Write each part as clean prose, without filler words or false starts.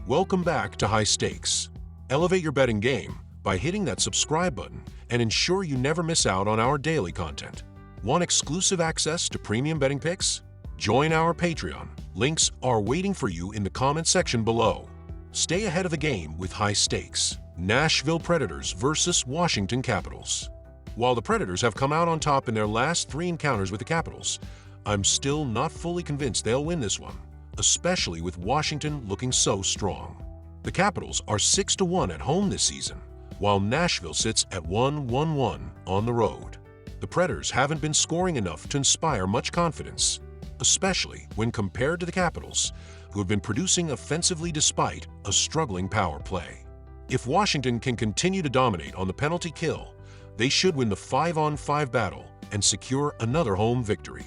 Welcome back to High Stakes. Elevate your betting game by hitting that subscribe button and ensure you never miss out on our daily content. Want exclusive access to premium betting picks? Join our Patreon. Links are waiting for you in the comment section below. Stay ahead of the game with High Stakes. Nashville Predators versus Washington Capitals. While the Predators have come out on top in their last 3 encounters with the Capitals, I'm still not fully convinced they'll win this one, especially with Washington looking so strong. The Capitals are 6-1 at home this season, while Nashville sits at 1-1-1 on the road. The Predators haven't been scoring enough to inspire much confidence, especially when compared to the Capitals, who have been producing offensively despite a struggling power play. If Washington can continue to dominate on the penalty kill, they should win the 5-on-5 battle and secure another home victory.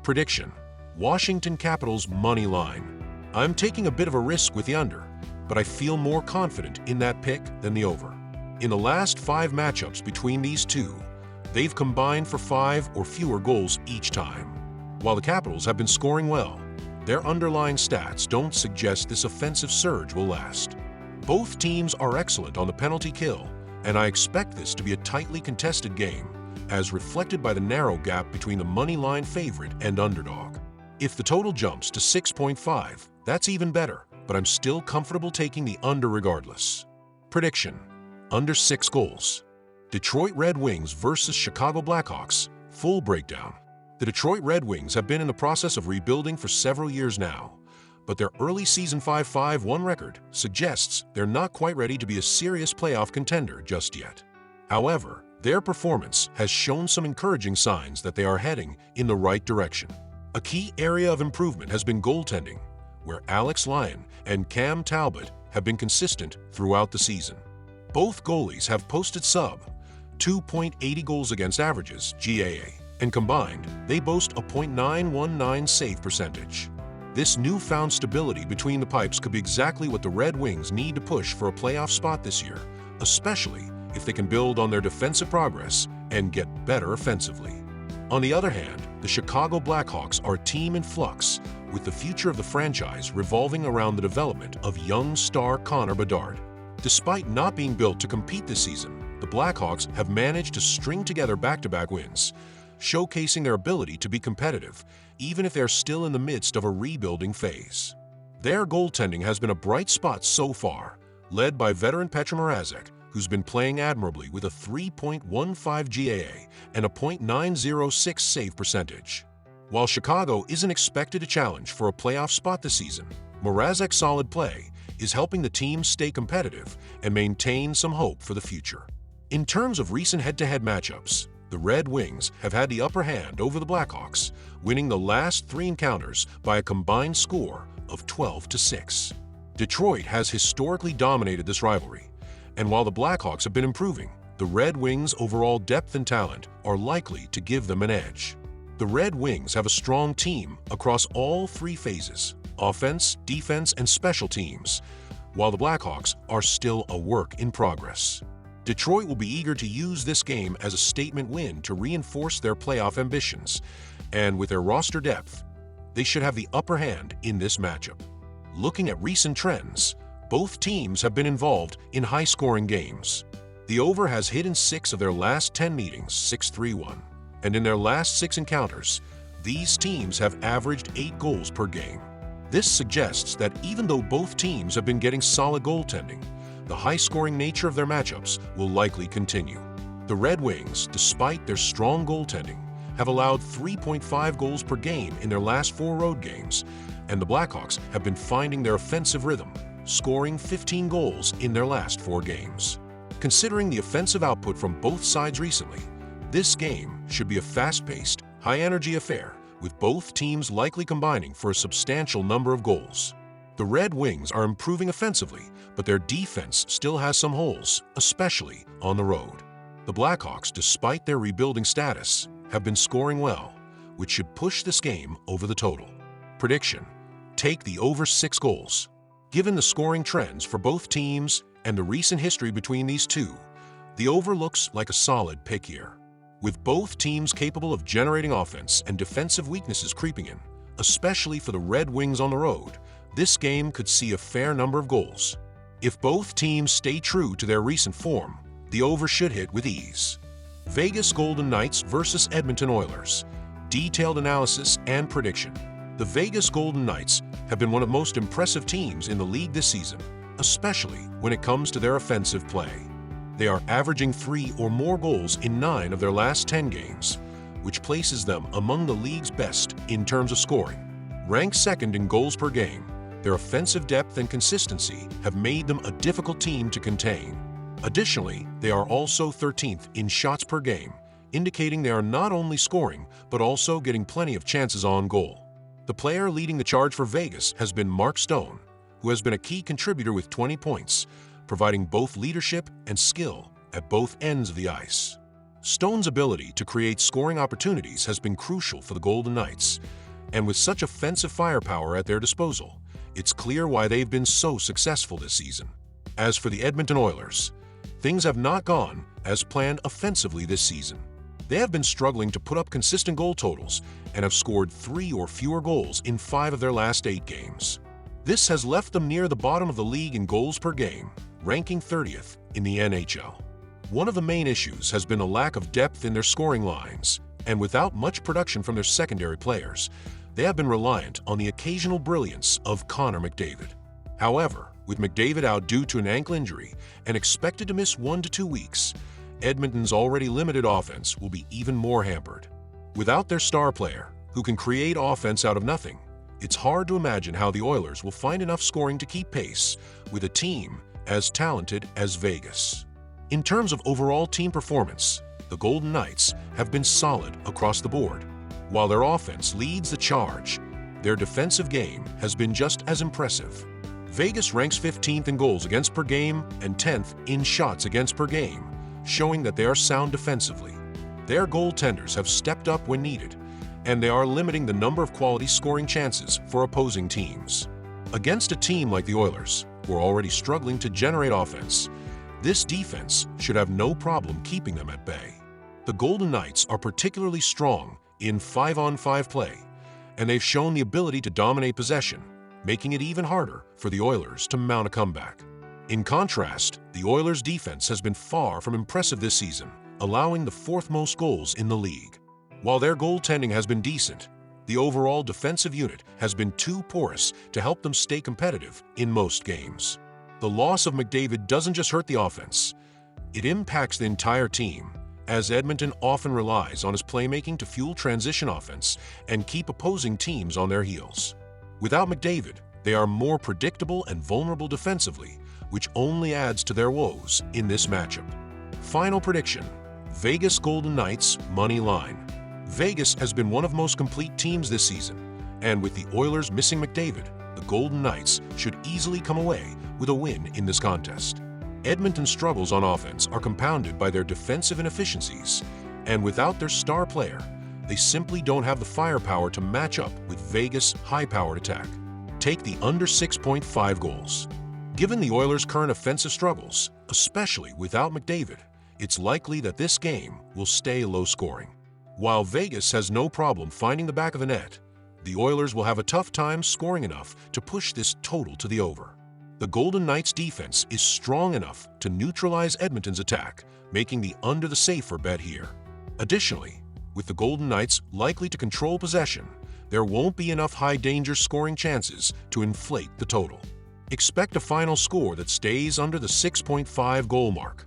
Prediction: Washington Capitals money line. I'm taking a bit of a risk with the under, but I feel more confident in that pick than the over. In the last 5 matchups between these two, they've combined for 5 or fewer goals each time. While the Capitals have been scoring well, their underlying stats don't suggest this offensive surge will last. Both teams are excellent on the penalty kill, and I expect this to be a tightly contested game, as reflected by the narrow gap between the money line favorite and underdog. If the total jumps to 6.5, that's even better, but I'm still comfortable taking the under regardless. Prediction: under 6 goals. Detroit Red Wings versus Chicago Blackhawks. Full breakdown. The Detroit Red Wings have been in the process of rebuilding for several years now, but their early season 5-5-1 record suggests they're not quite ready to be a serious playoff contender just yet. However, their performance has shown some encouraging signs that they are heading in the right direction. A key area of improvement has been goaltending, where Alex Lyon and Cam Talbot have been consistent throughout the season. Both goalies have posted sub 2.80 goals against averages (GAA), and combined, they boast a .919 save percentage. This newfound stability between the pipes could be exactly what the Red Wings need to push for a playoff spot this year, especially if they can build on their defensive progress and get better offensively. On the other hand, the Chicago Blackhawks are a team in flux, with the future of the franchise revolving around the development of young star Connor Bedard. Despite not being built to compete this season, the Blackhawks have managed to string together back-to-back wins, showcasing their ability to be competitive, even if they're still in the midst of a rebuilding phase. Their goaltending has been a bright spot so far, led by veteran Petr Mrazek, who's been playing admirably with a 3.15 GAA and a .906 save percentage. While Chicago isn't expected to challenge for a playoff spot this season, Mrazek's solid play is helping the team stay competitive and maintain some hope for the future. In terms of recent head-to-head matchups, the Red Wings have had the upper hand over the Blackhawks, winning the last 3 encounters by a combined score of 12-6. Detroit has historically dominated this rivalry, and while the Blackhawks have been improving, the Red Wings' overall depth and talent are likely to give them an edge. The Red Wings have a strong team across all 3 phases: offense, defense, and special teams, while the Blackhawks are still a work in progress. Detroit will be eager to use this game as a statement win to reinforce their playoff ambitions, and with their roster depth, they should have the upper hand in this matchup. Looking at recent trends, both teams have been involved in high-scoring games. The over has hit in 6 of their last 10 meetings, 6-3-1, and in their last 6 encounters, these teams have averaged 8 goals per game. This suggests that even though both teams have been getting solid goaltending, the high-scoring nature of their matchups will likely continue. The Red Wings, despite their strong goaltending, have allowed 3.5 goals per game in their last 4 road games, and the Blackhawks have been finding their offensive rhythm, scoring 15 goals in their last 4 games. Considering the offensive output from both sides recently, this game should be a fast-paced, high-energy affair, with both teams likely combining for a substantial number of goals. The Red Wings are improving offensively, but their defense still has some holes, especially on the road. The Blackhawks, despite their rebuilding status, have been scoring well, which should push this game over the total. Prediction: take the over 6 goals. Given the scoring trends for both teams and the recent history between these two, the over looks like a solid pick here. With both teams capable of generating offense and defensive weaknesses creeping in, especially for the Red Wings on the road, this game could see a fair number of goals. If both teams stay true to their recent form, the over should hit with ease. Vegas Golden Knights versus Edmonton Oilers. Detailed analysis and prediction. The Vegas Golden Knights have been one of the most impressive teams in the league this season, especially when it comes to their offensive play. They are averaging 3 or more goals in 9 of their last 10 games, which places them among the league's best in terms of scoring. Ranked second in goals per game, their offensive depth and consistency have made them a difficult team to contain. Additionally, they are also 13th in shots per game, indicating they are not only scoring but also getting plenty of chances on goal. The player leading the charge for Vegas has been Mark Stone, who has been a key contributor with 20 points, providing both leadership and skill at both ends of the ice. Stone's ability to create scoring opportunities has been crucial for the Golden Knights, and with such offensive firepower at their disposal, it's clear why they've been so successful this season. As for the Edmonton Oilers, things have not gone as planned offensively this season. They have been struggling to put up consistent goal totals and have scored 3 or fewer goals in 5 of their last 8 games. This has left them near the bottom of the league in goals per game, ranking 30th in the NHL. One of the main issues has been a lack of depth in their scoring lines, and without much production from their secondary players, they have been reliant on the occasional brilliance of Connor McDavid. However, with McDavid out due to an ankle injury and expected to miss 1 to 2 weeks, Edmonton's already limited offense will be even more hampered. Without their star player, who can create offense out of nothing, it's hard to imagine how the Oilers will find enough scoring to keep pace with a team as talented as Vegas. In terms of overall team performance, the Golden Knights have been solid across the board. While their offense leads the charge, their defensive game has been just as impressive. Vegas ranks 15th in goals against per game and 10th in shots against per game, showing that they are sound defensively. Their goaltenders have stepped up when needed, and they are limiting the number of quality scoring chances for opposing teams. Against a team like the Oilers, who are already struggling to generate offense, this defense should have no problem keeping them at bay. The Golden Knights are particularly strong in 5-on-5 play, and they've shown the ability to dominate possession, making it even harder for the Oilers to mount a comeback. In contrast, the Oilers' defense has been far from impressive this season, allowing the 4th most goals in the league. While their goaltending has been decent, the overall defensive unit has been too porous to help them stay competitive in most games. The loss of McDavid doesn't just hurt the offense, it impacts the entire team, as Edmonton often relies on his playmaking to fuel transition offense and keep opposing teams on their heels. Without McDavid, they are more predictable and vulnerable defensively, which only adds to their woes in this matchup. Final prediction: Vegas Golden Knights money line. Vegas has been one of the most complete teams this season, and with the Oilers missing McDavid, the Golden Knights should easily come away with a win in this contest. Edmonton's struggles on offense are compounded by their defensive inefficiencies, and without their star player, they simply don't have the firepower to match up with Vegas' high-powered attack. Take the under 6.5 goals. Given the Oilers' current offensive struggles, especially without McDavid, it's likely that this game will stay low-scoring. While Vegas has no problem finding the back of the net, the Oilers will have a tough time scoring enough to push this total to the over. The Golden Knights' defense is strong enough to neutralize Edmonton's attack, making the under the safer bet here. Additionally, with the Golden Knights likely to control possession, there won't be enough high-danger scoring chances to inflate the total. Expect a final score that stays under the 6.5 goal mark.